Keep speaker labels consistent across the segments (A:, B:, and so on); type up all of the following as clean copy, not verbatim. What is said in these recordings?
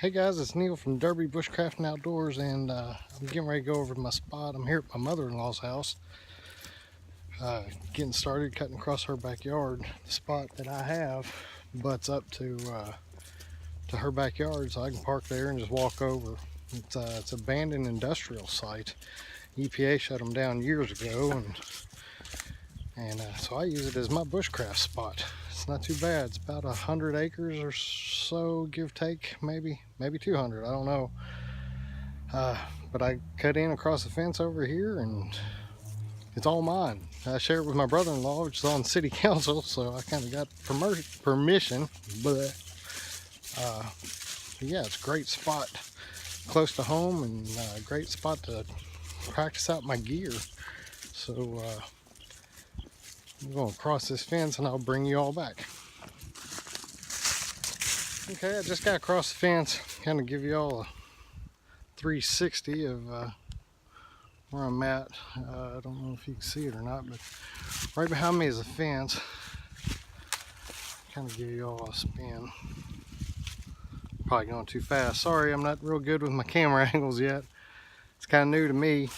A: Hey guys, it's Neil from Derby Bushcraft and Outdoors, and I'm getting ready to go over to my spot. I'm here at my mother-in-law's house, getting started cutting across her backyard. The spot that I have butts up to her backyard, so I can park there and just walk over. It's an abandoned industrial site. EPA shut them down years ago, and so I use it as my bushcraft spot. It's not too bad. It's about 100 acres or so, give take, maybe 200. I don't know. But I cut in across the fence over here, and it's all mine. I share it with my brother-in-law, which is on city council, so I kind of got permission. But yeah, it's a great spot, close to home, and a great spot to practice out my gear. So I'm going to cross this fence and I'll bring you all back. Okay, I just got across the fence, kind of give you all a 360 of where I'm at. I don't know if you can see it or not, but right behind me is a fence. Kind of give you all a spin. Probably going too fast. Sorry, I'm not real good with my camera angles yet. It's kind of new to me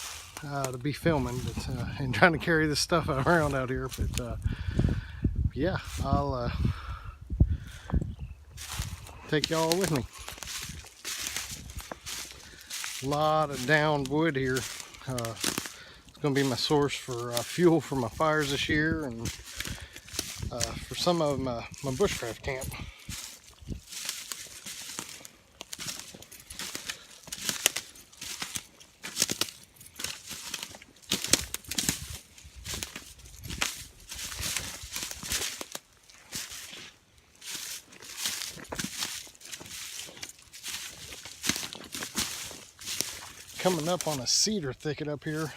A: to be filming, but and trying to carry this stuff around out here. But yeah, I'll take y'all with me. A lot of downed wood here. It's going to be my source for fuel for my fires this year, and for some of my bushcraft camp. Coming up on a cedar thicket up here.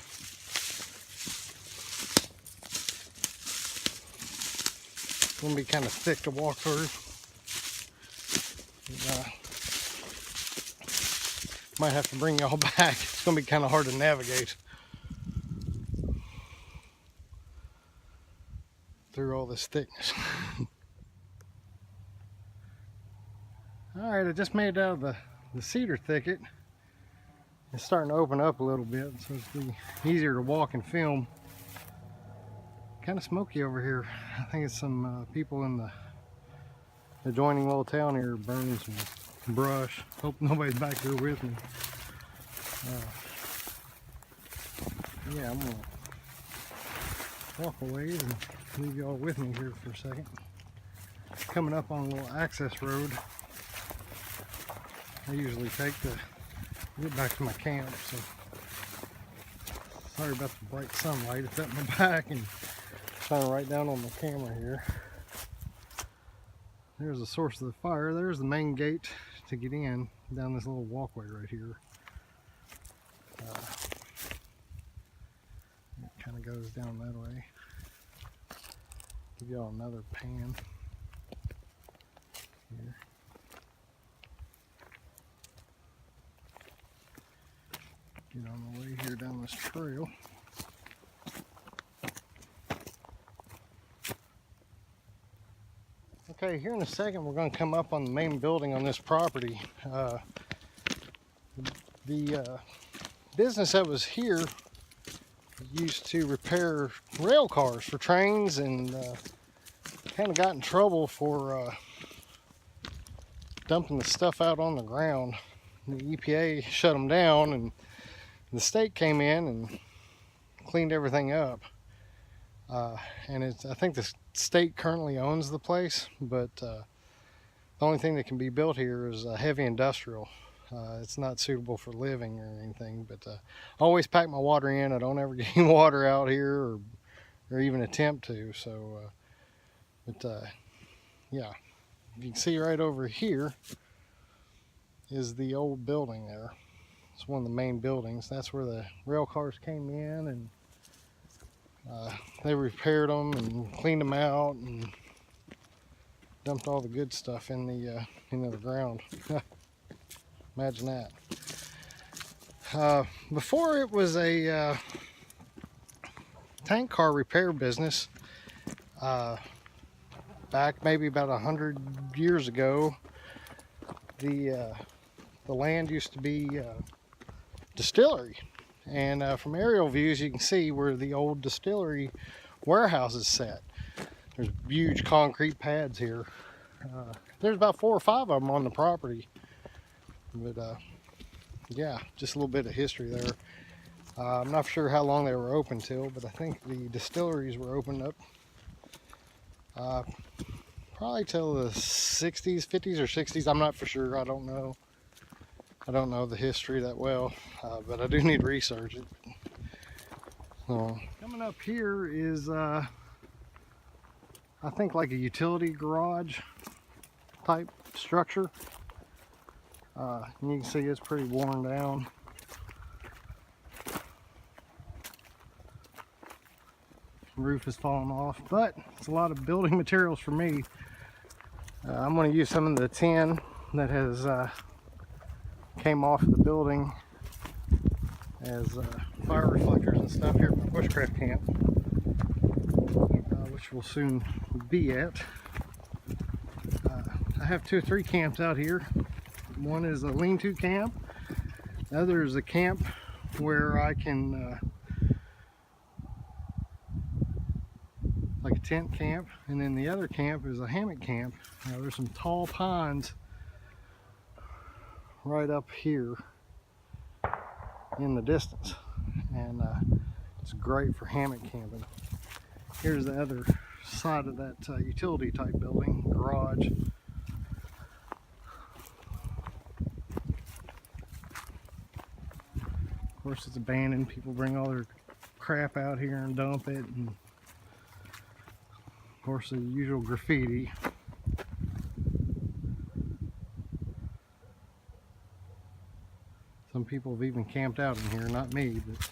A: It's going to be kind of thick to walk through. Might have to bring y'all back. It's going to be kind of hard to navigate through all this thickness. Alright, I just made it out of the cedar thicket. It's starting to open up a little bit, so it's be easier to walk and film. Kind of smoky over here. I think it's some people in the adjoining little town here burning some brush. Hope nobody's back here with me. Yeah, I'm gonna walk away and leave y'all with me here for a second. Coming up on a little access road I usually take to get back to my camp, so sorry about the bright sunlight. It's at my back and shining right down on the camera here. There's the source of the fire. There's the main gate to get in down this little walkway right here. It kind of goes down that way. Give y'all another pan here. Get on the way here down this trail. Okay, here in a second we're going to come up on the main building on this property. The business that was here used to repair rail cars for trains, and kind of got in trouble for dumping the stuff out on the ground. The EPA shut them down, and the state came in and cleaned everything up. And I think the state currently owns the place, but the only thing that can be built here is heavy industrial. It's not suitable for living or anything, but I always pack my water in. I don't ever get any water out here, or even attempt to. So, yeah, you can see right over here is the old building there. It's one of the main buildings. That's where the rail cars came in, and they repaired them and cleaned them out and dumped all the good stuff in into the ground. Imagine that. Before it was a tank car repair business. Back maybe about 100 years ago, the the land used to be distillery. And from aerial views, you can see where the old distillery warehouse is set. There's huge concrete pads here. There's about 4 or 5 of them on the property. But yeah, just a little bit of history there. I'm not sure how long they were open till, but I think the distilleries were opened up probably till the 60s, 50s or 60s. I'm not for sure. I don't know. I don't know the history that well, but I do need to research it. So, coming up here is, I think, like a utility garage type structure. And you can see it's pretty worn down. The roof is falling off, but it's a lot of building materials for me. I'm going to use some of the tin that has came off of the building as fire reflectors and stuff here at my bushcraft camp, which we'll soon be at. I have 2 or 3 camps out here. One is a lean-to camp. The other is a camp where I can, like a tent camp, and then the other camp is a hammock camp. Now, there's some tall pines right up here in the distance, and it's great for hammock camping. Here's the other side of that utility type building, garage. Of course, it's abandoned. People bring all their crap out here and dump it, and of course the usual graffiti. Some people have even camped out in here, not me, but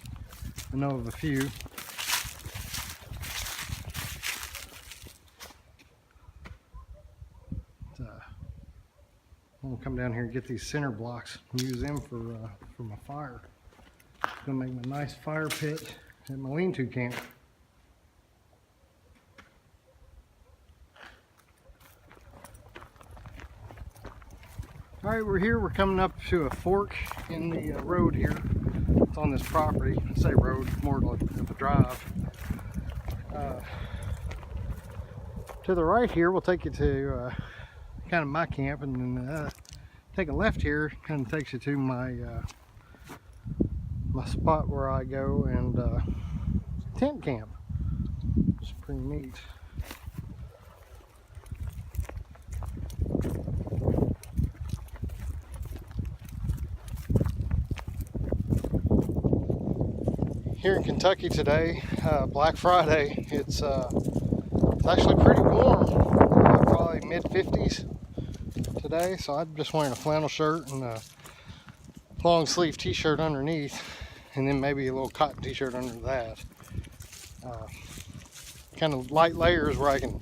A: I know of a few. I'm gonna come down here and get these center blocks and use them for my fire. Gonna make a nice fire pit at my lean-to camp. All right, we're here. We're coming up to a fork in the road here. It's on this property. I say road, more like a drive. To the right here, we'll take you to kind of my camp, and then take a left here. Kind of takes you to my my spot where I go and tent camp. It's pretty neat. Here in Kentucky today, Black Friday, it's actually pretty warm, probably mid-50s today, so I'm just wearing a flannel shirt and a long sleeve t-shirt underneath, and then maybe a little cotton t-shirt under that. Kind of light layers where I can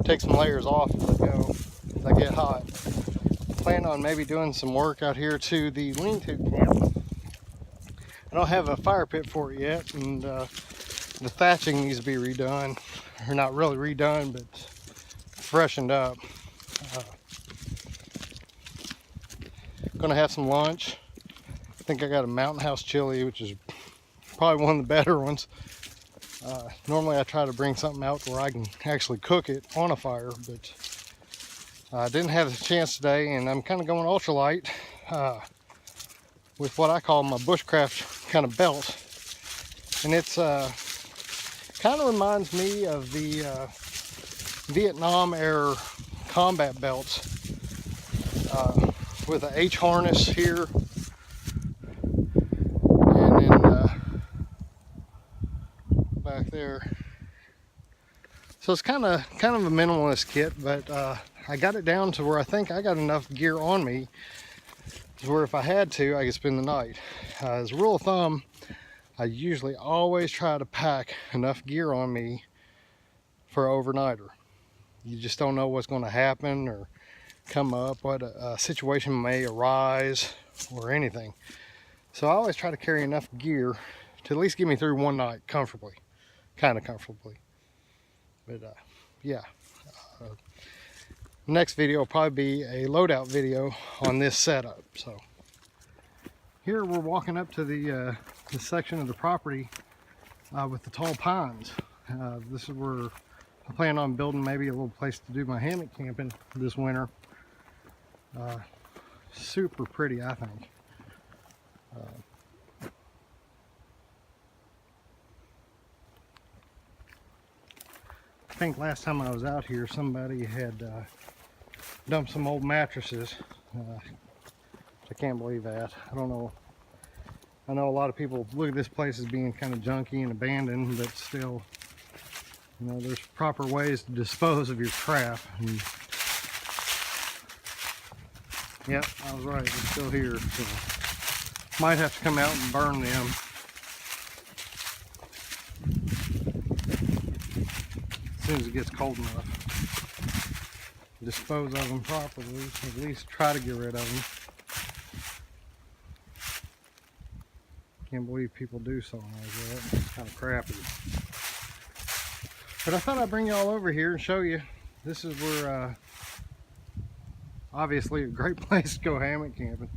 A: take some layers off if I get hot. Plan on maybe doing some work out here to the lean-to camp. I don't have a fire pit for it yet, and the thatching needs to be redone, or not really redone, but freshened up. Gonna have some lunch. I think I got a Mountain House chili, which is probably one of the better ones. Normally I try to bring something out where I can actually cook it on a fire, but I didn't have the chance today, and I'm kind of going ultralight with what I call my bushcraft kind of belt. And it's kind of reminds me of the Vietnam era combat belts with an H harness here, and then back there. So it's kind of a minimalist kit, but I got it down to where I think I got enough gear on me to where if I had to, I could spend the night. As a rule of thumb, I usually always try to pack enough gear on me for an overnighter. You just don't know what's going to happen or come up, what a situation may arise or anything. So I always try to carry enough gear to at least get me through one night comfortably, kind of comfortably. But yeah, next video will probably be a loadout video on this setup. So Here we're walking up to the section of the property with the tall pines. This is where I plan on building maybe a little place to do my hammock camping this winter. Super pretty, I think. I think last time I was out here, somebody had dumped some old mattresses. I can't believe that. I don't know. I know a lot of people look at this place as being kind of junky and abandoned, but still, you know, there's proper ways to dispose of your crap. And, yep, I was right. They're still here. So might have to come out and burn them. As soon as it gets cold enough. Dispose of them properly. At least try to get rid of them. Can't believe people do something like that. It's kind of crappy. But I thought I'd bring y'all over here and show you. This is where, obviously a great place to go hammock camping.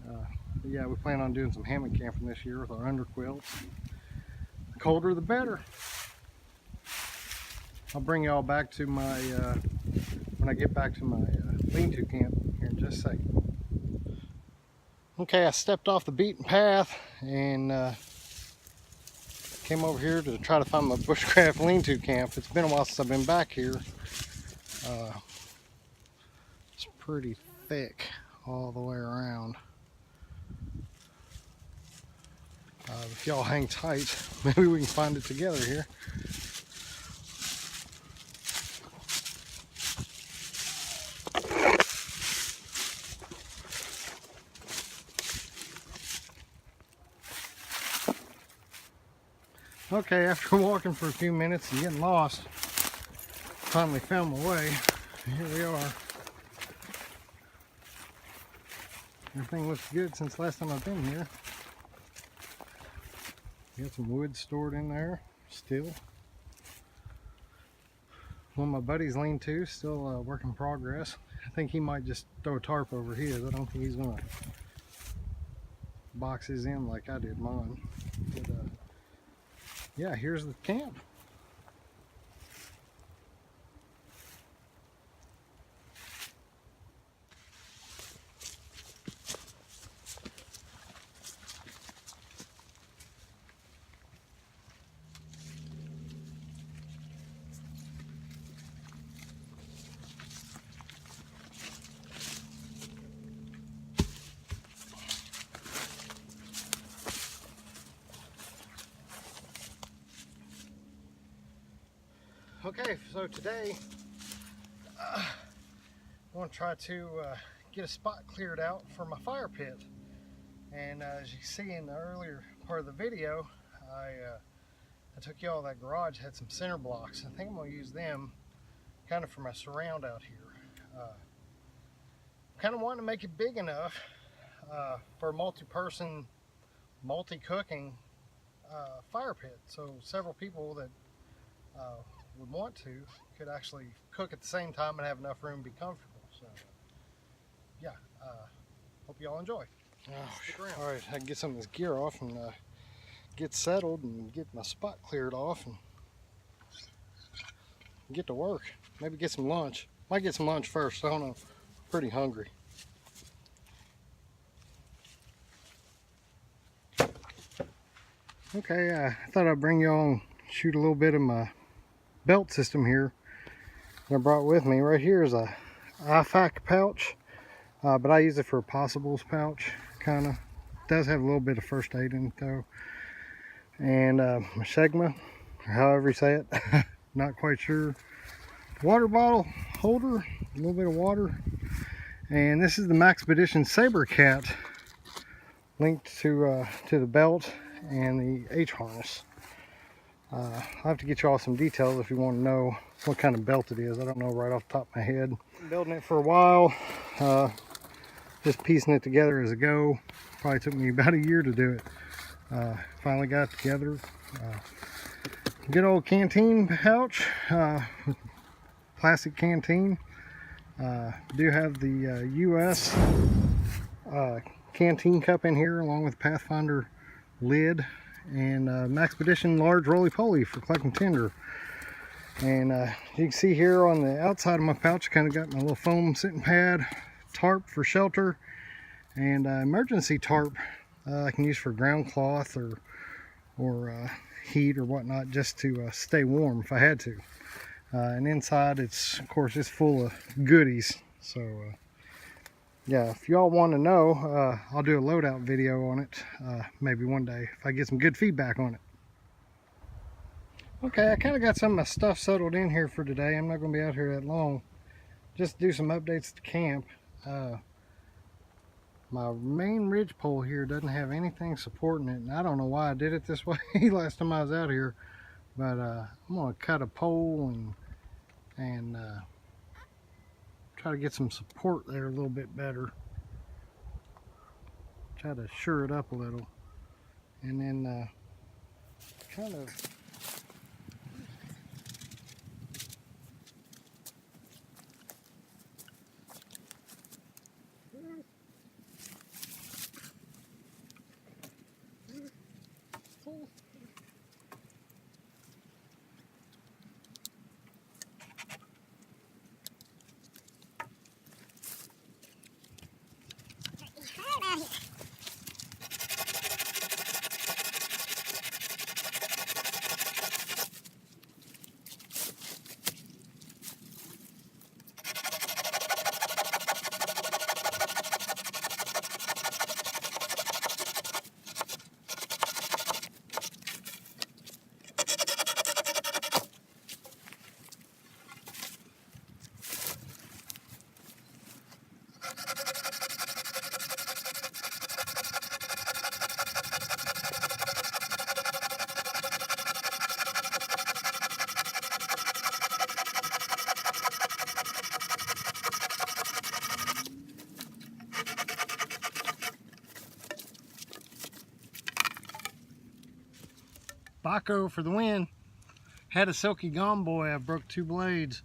A: But yeah, we plan on doing some hammock camping this year with our underquilts. The colder the better. I'll bring y'all back to my, when I get back to my lean-to camp here in just a second. Okay, I stepped off the beaten path and came over here to try to find my Bushcraft Lean To camp. It's been a while since I've been back here. It's pretty thick all the way around. If y'all hang tight, maybe we can find it together here. Okay, after walking for a few minutes and getting lost, finally found my way. Here we are. Everything looks good since last time I've been here. Got some wood stored in there still. One of my buddies' lean-to, still a work in progress. I think he might just throw a tarp over his. I don't think he's gonna box his in like I did mine. But, yeah, here's the camp. Okay, so today I want to try to get a spot cleared out for my fire pit. And as you see in the earlier part of the video, I took y'all that garage had some center blocks. I think I'm going to use them kind of for my surround out here. Kind of wanting to make it big enough for a multi-person, multi-cooking fire pit. So several people that would want to could actually cook at the same time and have enough room to be comfortable. So yeah, hope y'all enjoy. All right, I can get some of this gear off and get settled and get my spot cleared off and get to work. Maybe get some lunch. Might get some lunch first. I don't know. Pretty hungry. Okay, I thought I'd bring y'all and shoot a little bit of my belt system here that I brought with me. Right here is a IFAC pouch, but I use it for a possibles pouch. Kind of does have a little bit of first aid in it though. And my Sigma, or however you say it, not quite sure. Water bottle holder, a little bit of water, and this is the Maxpedition Saber Cat linked to the belt and the H harness. I'll have to get you all some details if you want to know what kind of belt it is. I don't know right off the top of my head. Been building it for a while, just piecing it together as I go. Probably took me about a year to do it. Finally got it together. Good old canteen pouch, plastic canteen. Do have the US canteen cup in here along with Pathfinder lid and Maxpedition large roly-poly for collecting tinder. And you can see here on the outside of my pouch, I kind of got my little foam sitting pad, tarp for shelter, and emergency tarp I can use for ground cloth or heat or whatnot, just to stay warm if I had to. And inside, it's of course it's full of goodies. So yeah, if y'all want to know, I'll do a loadout video on it maybe one day if I get some good feedback on it. Okay, I kind of got some of my stuff settled in here for today. I'm not going to be out here that long. Just do some updates to camp. My main ridge pole here doesn't have anything supporting it, and I don't know why I did it this way last time I was out here. But I'm going to cut a pole and try to get some support there a little bit better. Try to shore it up a little, and then kind of Baco for the win. Had a silky gum boy. I broke 2 blades,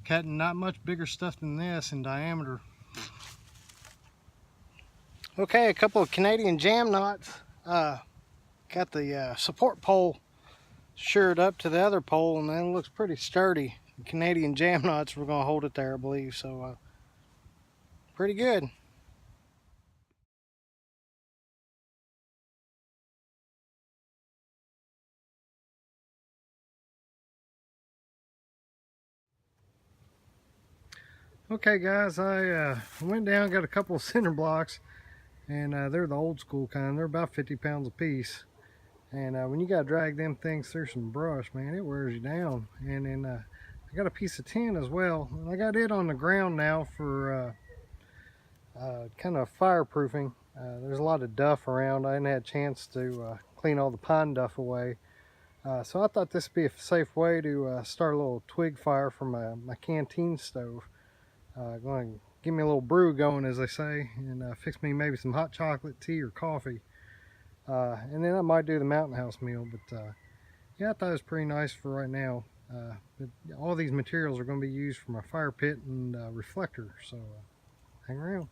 A: cutting not much bigger stuff than this in diameter. Okay, a couple of Canadian jam knots. Got the support pole shored up to the other pole, and then it looks pretty sturdy. The Canadian jam knots were going to hold it there, I believe. So pretty good. Okay guys, I went down, got a couple of cinder blocks, and they're the old school kind. They're about 50 pounds a piece, and when you gotta drag them things through some brush, man, it wears you down. And then I got a piece of tin as well, and I got it on the ground now for kind of fireproofing. There's a lot of duff around. I hadn't had a chance to clean all the pine duff away, so I thought this would be a safe way to start a little twig fire for my canteen stove. Going to give me a little brew going, as they say, and fix me maybe some hot chocolate, tea, or coffee. And then I might do the mountain house meal. But yeah, I thought it was pretty nice for right now. But all these materials are going to be used for my fire pit and reflector, so hang around.